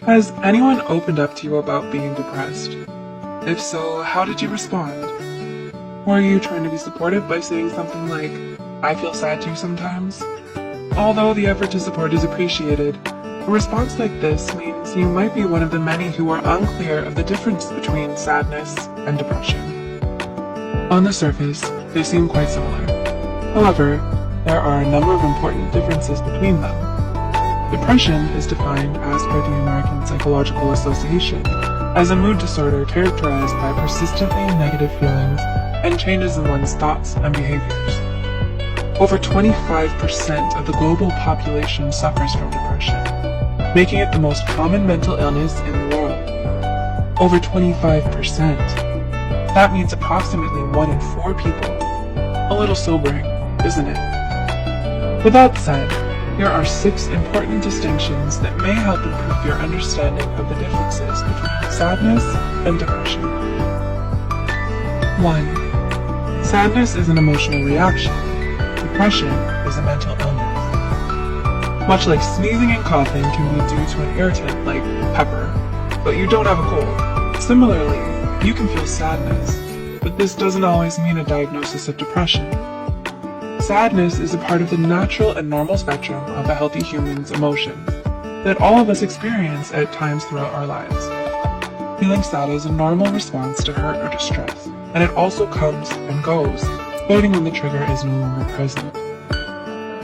Has anyone opened up to you about being depressed? If so, how did you respond? Were you trying to be supportive by saying something like, "I feel sad too sometimes"? Although the effort to support is appreciated, a response like this means you might be one of the many who are unclear of the difference between sadness and depression. On the surface, they seem quite similar. However, there are a number of important differences between them. Depression is defined, as per the American Psychological Association, as a mood disorder characterized by persistently negative feelings and changes in one's thoughts and behaviors. Over 25% of the global population suffers from depression, making it the most common mental illness in the world. Over 25%. That means approximately 1 in 4 people. A little sobering, isn't it? With that said, here are 6 important distinctions that may help improve your understanding of the differences between sadness and depression. 1. Sadness is an emotional reaction. Depression is a mental illness. Much like sneezing and coughing can be due to an irritant like pepper, but you don't have a cold. Similarly, you can feel sadness, but this doesn't always mean a diagnosis of depression. Sadness is a part of the natural and normal spectrum of a healthy human's emotions that all of us experience at times throughout our lives. Feeling sad is a normal response to hurt or distress, and it also comes and goes, fading when the trigger is no longer present.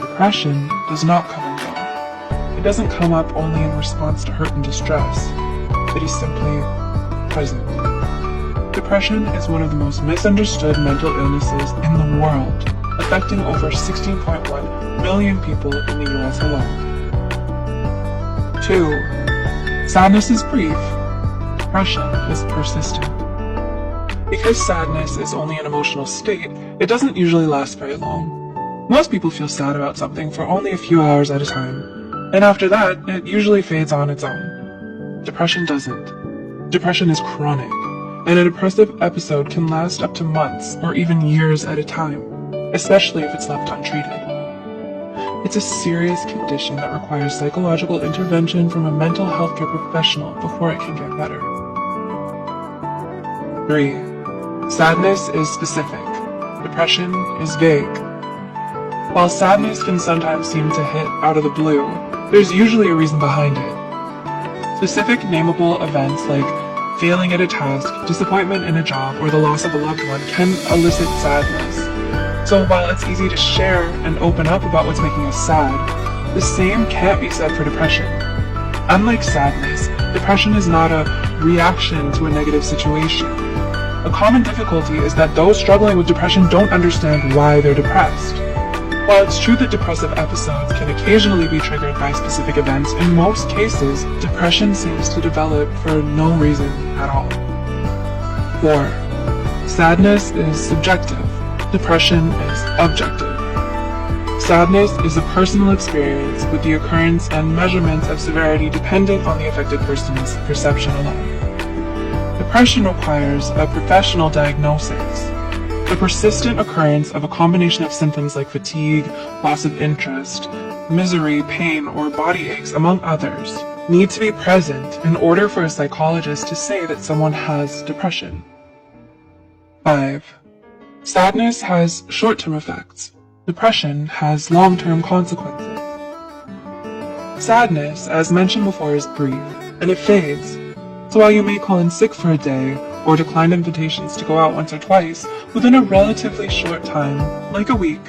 Depression does not come and go. It doesn't come up only in response to hurt and distress. It is simply present. Depression is one of the most misunderstood mental illnesses in the world, affecting over 16.1 million people in the US alone. 2. Sadness is brief. Depression is persistent. Because sadness is only an emotional state, it doesn't usually last very long. Most people feel sad about something for only a few hours at a time, and after that, it usually fades on its own. Depression doesn't. Depression is chronic, and a depressive episode can last up to months or even years at a time, especially if it's left untreated. It's a serious condition that requires psychological intervention from a mental health care professional before it can get better. 3. Sadness is specific. Depression is vague. While sadness can sometimes seem to hit out of the blue, there's usually a reason behind it. Specific nameable events like failing at a task, disappointment in a job, or the loss of a loved one can elicit sadness. So while it's easy to share and open up about what's making us sad, the same can't be said for depression. Unlike sadness, depression is not a reaction to a negative situation. A common difficulty is that those struggling with depression don't understand why they're depressed. While it's true that depressive episodes can occasionally be triggered by specific events, in most cases, depression seems to develop for no reason at all. 4. Sadness is subjective. Depression is objective. Sadness is a personal experience with the occurrence and measurement of severity dependent on the affected person's perception alone. Depression requires a professional diagnosis. The persistent occurrence of a combination of symptoms like fatigue, loss of interest, misery, pain, or body aches, among others, need to be present in order for a psychologist to say that someone has depression. 5. Sadness has short-term effects. Depression has long-term consequences. Sadness, as mentioned before, is brief, and it fades. So while you may call in sick for a day, or decline invitations to go out once or twice, within a relatively short time, like a week,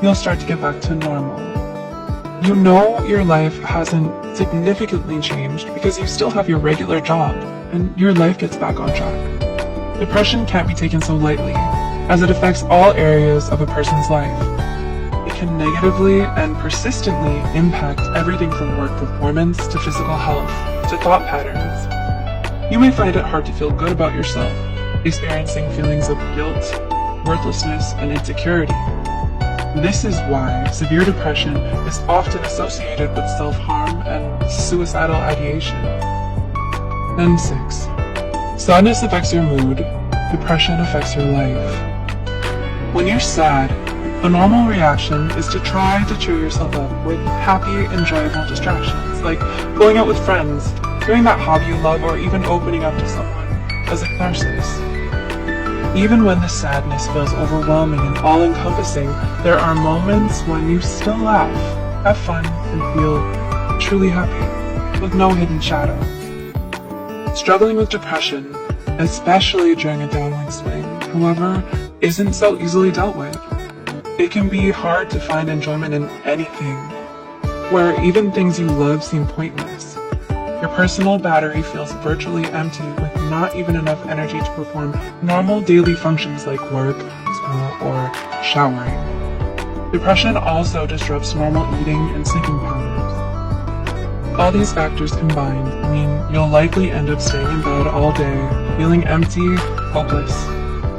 you'll start to get back to normal. You know your life hasn't significantly changed because you still have your regular job, and your life gets back on track. Depression can't be taken so lightly, as it affects all areas of a person's life. It can negatively and persistently impact everything from work performance to physical health to thought patterns. You may find it hard to feel good about yourself, experiencing feelings of guilt, worthlessness, and insecurity. This is why severe depression is often associated with self-harm and suicidal ideation. And 6. Sadness affects your mood, depression affects your life. When you're sad, the normal reaction is to try to cheer yourself up with happy, enjoyable distractions, like going out with friends, doing that hobby you love, or even opening up to someone as a catharsis. Even when the sadness feels overwhelming and all-encompassing, there are moments when you still laugh, have fun, and feel truly happy, with no hidden shadow. Struggling with depression, especially during a downward swing, however, isn't so easily dealt with. It can be hard to find enjoyment in anything, where even things you love seem pointless. Your personal battery feels virtually empty, with not even enough energy to perform normal daily functions like work, school, or showering. Depression also disrupts normal eating and sleeping patterns. All these factors combined mean you'll likely end up staying in bed all day, feeling empty, hopeless,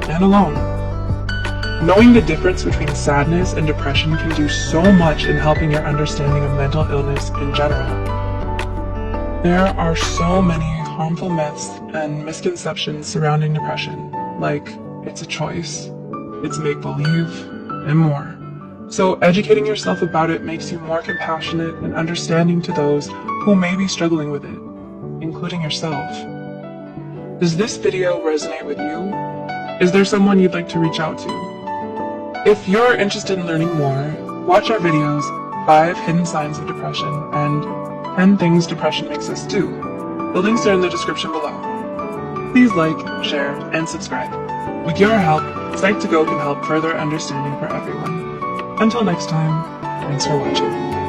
and alone. Knowing the difference between sadness and depression can do so much in helping your understanding of mental illness in general. There are so many harmful myths and misconceptions surrounding depression, like it's a choice, it's make-believe, and more. So educating yourself about it makes you more compassionate and understanding to those who may be struggling with it, including yourself. Does this video resonate with you? Is there someone you'd like to reach out to? If you're interested in learning more, watch our videos, 5 Hidden Signs of Depression and 10 Things Depression Makes Us Do. The links are in the description below. Please like, share, and subscribe. With your help, Psych2Go can help further understanding for everyone. Until next time, thanks for watching.